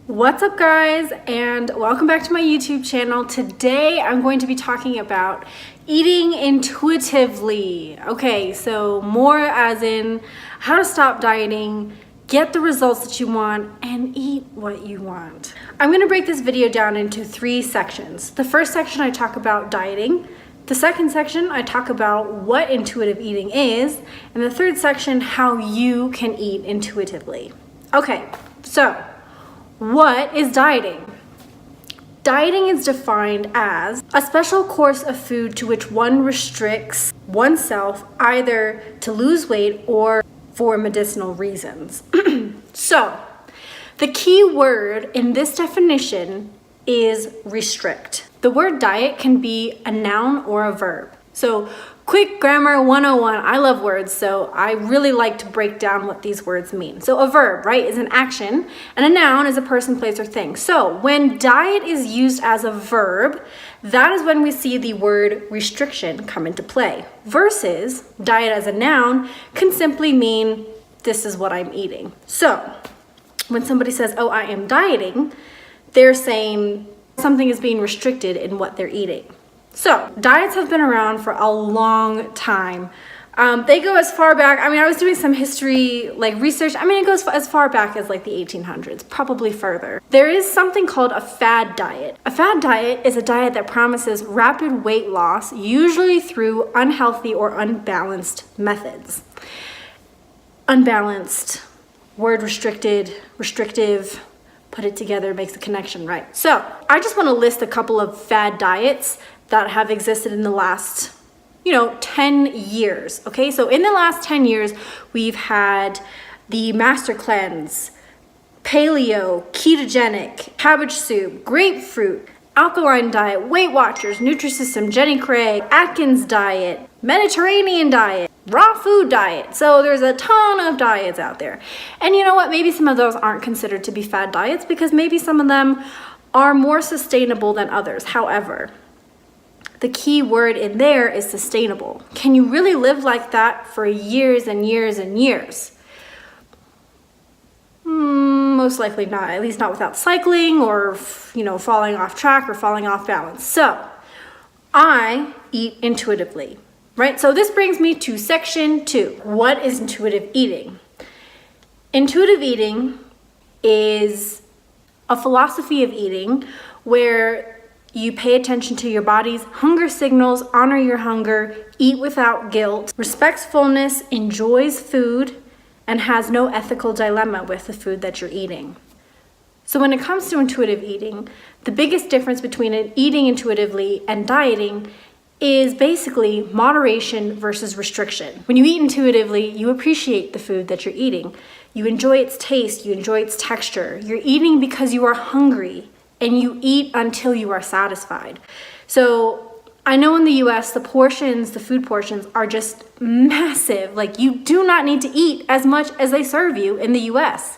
What's up, guys, and welcome back to my YouTube channel. Today I'm going to be talking about eating intuitively. Okay, so more as in how to stop dieting, get the results that you want, and eat what you want. I'm going to break this video down into 3 sections. The first section I talk about dieting. The second section I talk about what intuitive eating is, and the third section how you can eat intuitively. Okay, so what is dieting? Dieting is defined as a special course of food to which one restricts oneself either to lose weight or for medicinal reasons. So, the key word in this definition is restrict. The word diet can be a noun or a verb. So, quick grammar 101. I love words, so I really like to break down what these words mean. So a verb, right, is an action, and a noun is a person, place, or thing. So when diet is used as a verb, that is when we see the word restriction come into play. Versus diet as a noun can simply mean this is what I'm eating. So when somebody says, oh, I am dieting, they're saying something is being restricted in what they're eating. So, diets have been around for a long time. They go as far back, I was doing some history, research. It goes as far back as the 1800s, probably further. There is something called a fad diet. A fad diet is a diet that promises rapid weight loss, usually through unhealthy or unbalanced methods. Unbalanced, word restricted, restrictive, put it together makes the connection, right? So, I just want to list a couple of fad diets that have existed in the last, 10 years, okay? So in the last 10 years, we've had the Master Cleanse, Paleo, Ketogenic, Cabbage Soup, Grapefruit, Alkaline Diet, Weight Watchers, Nutrisystem, Jenny Craig, Atkins Diet, Mediterranean Diet, Raw Food Diet. So there's a ton of diets out there. And you know what? Maybe some of those aren't considered to be fad diets because maybe some of them are more sustainable than others. However, the key word in there is sustainable. Can you really live like that for years and years and years? Most likely not, at least not without cycling or, falling off track or falling off balance. So, I eat intuitively, right? So this brings me to section 2. What is intuitive eating? Intuitive eating is a philosophy of eating where you pay attention to your body's hunger signals, honor your hunger, eat without guilt, respects fullness, enjoys food, and has no ethical dilemma with the food that you're eating. So when it comes to intuitive eating, the biggest difference between eating intuitively and dieting is basically moderation versus restriction. When you eat intuitively, you appreciate the food that you're eating. You enjoy its taste, you enjoy its texture. You're eating because you are hungry, and you eat until you are satisfied. So I know in the US, the food portions are just massive. You do not need to eat as much as they serve you in the US.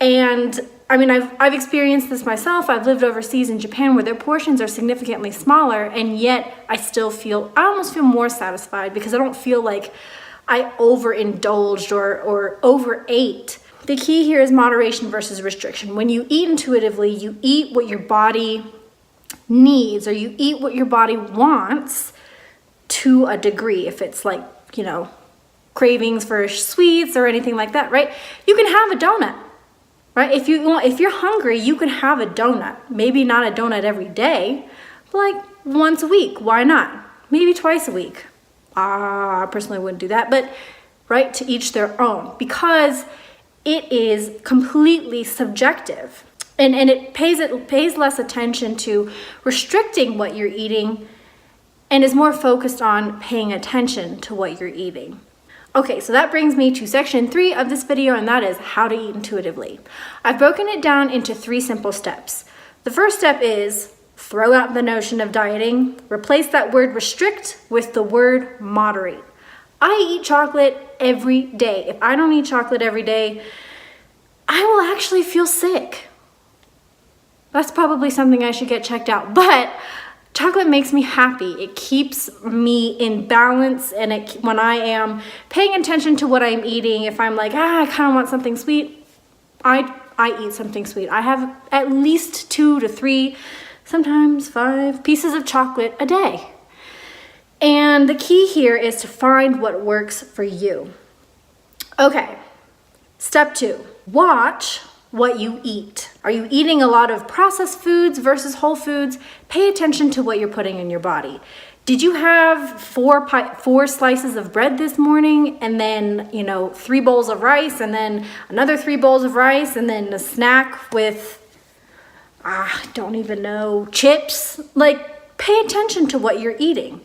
And I've experienced this myself. I've lived overseas in Japan where their portions are significantly smaller, and yet I almost feel more satisfied because I don't feel like I overindulged or overate. The key here is moderation versus restriction. When you eat intuitively, you eat what your body needs or you eat what your body wants to a degree. If it's cravings for sweets or anything like that, right? You can have a donut, right? If you're hungry, you can have a donut. Maybe not a donut every day, but once a week. Why not? Maybe twice a week. I personally wouldn't do that, but right, to each their own, because it is completely subjective, and it pays less attention to restricting what you're eating and is more focused on paying attention to what you're eating. Okay, so that brings me to section 3 of this video, and that is how to eat intuitively. I've broken it down into 3 simple steps. The first step is throw out the notion of dieting, replace that word restrict with the word moderate. I eat chocolate every day. If I don't eat chocolate every day, I will actually feel sick. That's probably something I should get checked out. But chocolate makes me happy. It keeps me in balance, and when I am paying attention to what I'm eating, if I'm I kind of want something sweet, I I eat something sweet. I have at least 2 to 3, sometimes 5 pieces of chocolate a day. And the key here is to find what works for you. Okay, step 2, watch what you eat. Are you eating a lot of processed foods versus whole foods? Pay attention to what you're putting in your body. Did you have 4 slices of bread this morning, and then 3 bowls of rice, and then another 3 bowls of rice, and then a snack with I don't even know, chips? Like, pay attention to what you're eating.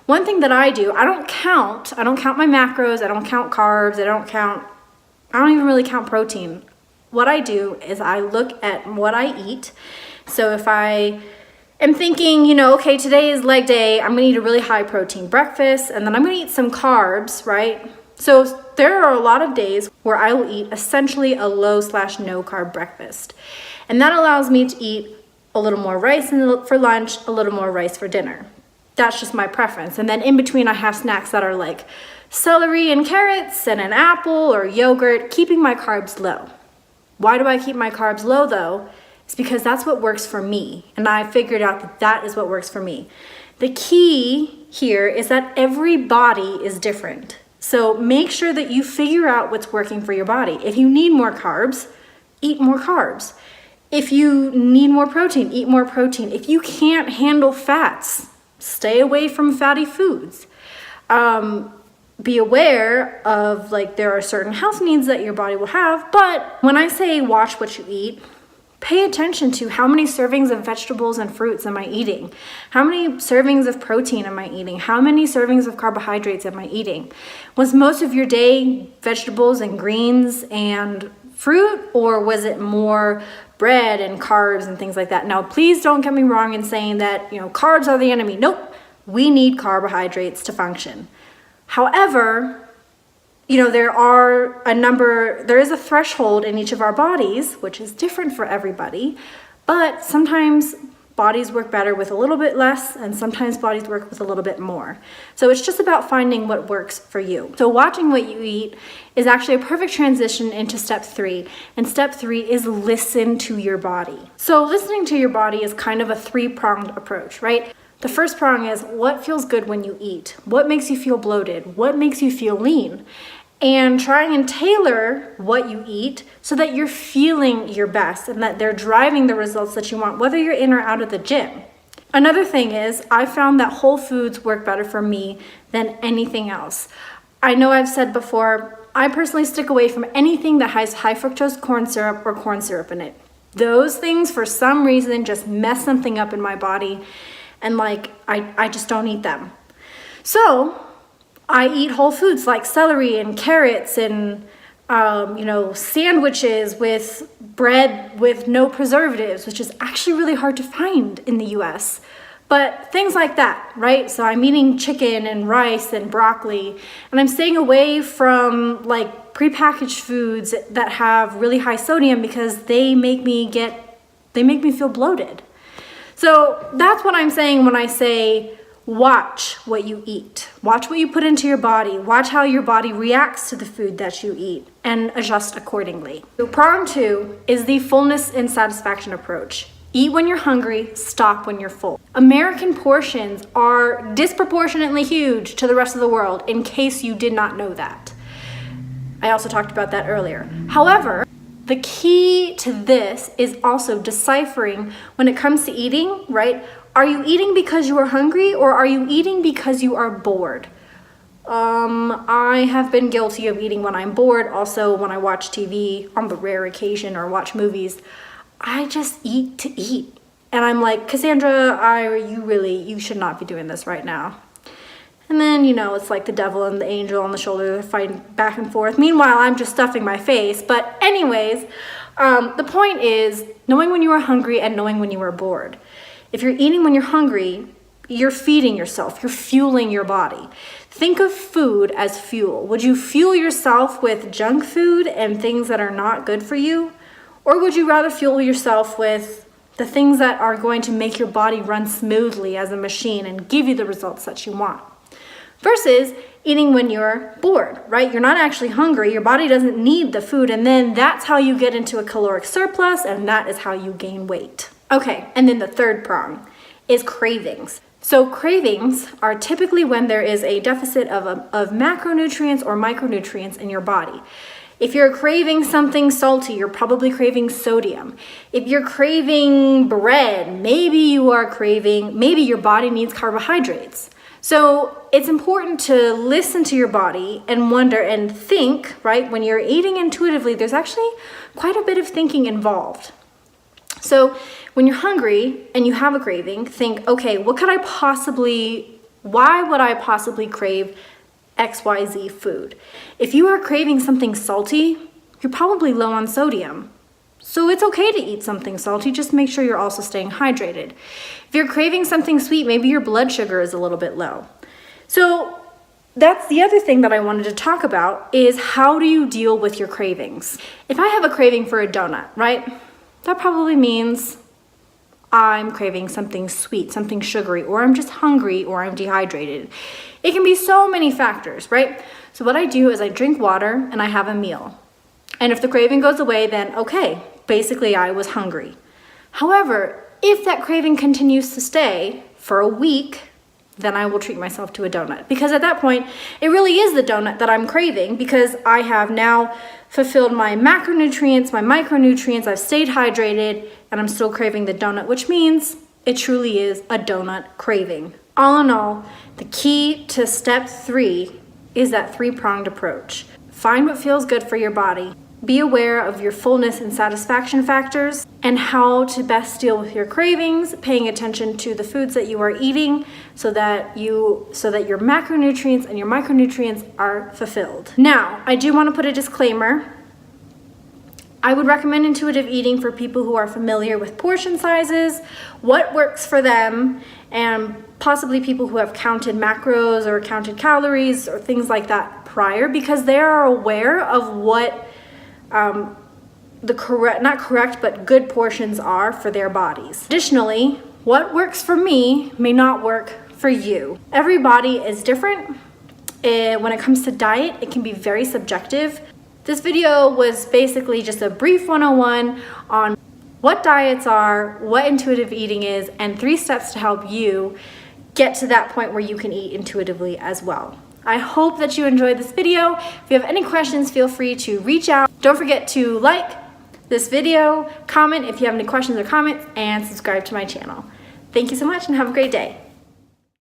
One thing that I do, I don't count my macros, I don't count carbs, I don't even really count protein. What I do is I look at what I eat. So if I am thinking, okay, today is leg day, I'm gonna eat a really high protein breakfast, and then I'm gonna eat some carbs, right? So there are a lot of days where I will eat essentially a low/no carb breakfast. And that allows me to eat a little more rice for lunch, a little more rice for dinner. That's just my preference. And then in between I have snacks that are like celery and carrots and an apple or yogurt, keeping my carbs low. Why do I keep my carbs low though? It's because that's what works for me. And I figured out that that is what works for me. The key here is that every body is different. So make sure that you figure out what's working for your body. If you need more carbs, eat more carbs. If you need more protein, eat more protein. If you can't handle fats, stay away from fatty foods. Be aware of there are certain health needs that your body will have, but when I say watch what you eat, pay attention to how many servings of vegetables and fruits am I eating? How many servings of protein am I eating? How many servings of carbohydrates am I eating? Was most of your day vegetables and greens and fruit, or was it more bread and carbs and things like that? Now, please don't get me wrong in saying that, carbs are the enemy. Nope, we need carbohydrates to function. However, there is a threshold in each of our bodies, which is different for everybody, but sometimes bodies work better with a little bit less, and sometimes bodies work with a little bit more. So it's just about finding what works for you. So watching what you eat is actually a perfect transition into step 3. And step 3 is listen to your body. So listening to your body is kind of a 3-pronged approach, right? The first prong is what feels good when you eat? What makes you feel bloated? What makes you feel lean? And trying and tailor what you eat so that you're feeling your best and that they're driving the results that you want, whether you're in or out of the gym. Another thing is I found that whole foods work better for me than anything else. I know I've said before, I personally stick away from anything that has high fructose corn syrup or corn syrup in it. Those things, for some reason, just mess something up in my body, and I just don't eat them. So I eat whole foods like celery and carrots and sandwiches with bread with no preservatives, which is actually really hard to find in the US. But things like that, right? So I'm eating chicken and rice and broccoli, and I'm staying away from prepackaged foods that have really high sodium because they make me feel bloated. So that's what I'm saying when I say watch what you eat. Watch what you put into your body. Watch how your body reacts to the food that you eat and adjust accordingly. So prong 2 is the fullness and satisfaction approach. Eat when you're hungry, stop when you're full. American portions are disproportionately huge to the rest of the world, in case you did not know that. I also talked about that earlier. However, the key to this is also deciphering when it comes to eating, right? Are you eating because you are hungry, or are you eating because you are bored? I have been guilty of eating when I'm bored. Also, when I watch TV on the rare occasion or watch movies, I just eat to eat. And I'm like, Cassandra, you should not be doing this right now. And then, it's like the devil and the angel on the shoulder fighting back and forth. Meanwhile, I'm just stuffing my face. But anyways, the point is knowing when you are hungry and knowing when you are bored. If you're eating when you're hungry, you're feeding yourself. You're fueling your body. Think of food as fuel. Would you fuel yourself with junk food and things that are not good for you? Or would you rather fuel yourself with the things that are going to make your body run smoothly as a machine and give you the results that you want? Versus eating when you're bored, right? You're not actually hungry. Your body doesn't need the food. And then that's how you get into a caloric surplus, and that is how you gain weight. Okay, and then the third prong is cravings. So cravings are typically when there is a deficit of macronutrients or micronutrients in your body. If you're craving something salty, you're probably craving sodium. If you're craving bread, maybe your body needs carbohydrates. So it's important to listen to your body and wonder and think, right? When you're eating intuitively, there's actually quite a bit of thinking involved. So when you're hungry and you have a craving, think, okay, why would I possibly crave XYZ food? If you are craving something salty, you're probably low on sodium. So it's okay to eat something salty, just make sure you're also staying hydrated. If you're craving something sweet, maybe your blood sugar is a little bit low. So that's the other thing that I wanted to talk about is how do you deal with your cravings? If I have a craving for a donut, right? That probably means I'm craving something sweet, something sugary, or I'm just hungry, or I'm dehydrated. It can be so many factors, right? So what I do is I drink water and I have a meal. And if the craving goes away, then okay, basically I was hungry. However, if that craving continues to stay for a week, then I will treat myself to a donut. Because at that point, it really is the donut that I'm craving because I have now fulfilled my macronutrients, my micronutrients, I've stayed hydrated, and I'm still craving the donut, which means it truly is a donut craving. All in all, the key to step 3 is that 3-pronged approach. Find what feels good for your body. Be aware of your fullness and satisfaction factors and how to best deal with your cravings, paying attention to the foods that you are eating so that your macronutrients and your micronutrients are fulfilled. Now, I do want to put a disclaimer. I would recommend intuitive eating for people who are familiar with portion sizes, what works for them, and possibly people who have counted macros or counted calories or things like that prior, because they are aware of what good portions are for their bodies. Additionally, what works for me may not work for you. Every body is different. When it comes to diet, it can be very subjective. This video was basically just a brief 101 on what diets are, what intuitive eating is, and 3 steps to help you get to that point where you can eat intuitively as well. I hope that you enjoyed this video. If you have any questions, feel free to reach out. Don't forget to like this video, comment if you have any questions or comments, and subscribe to my channel. Thank you so much and have a great day.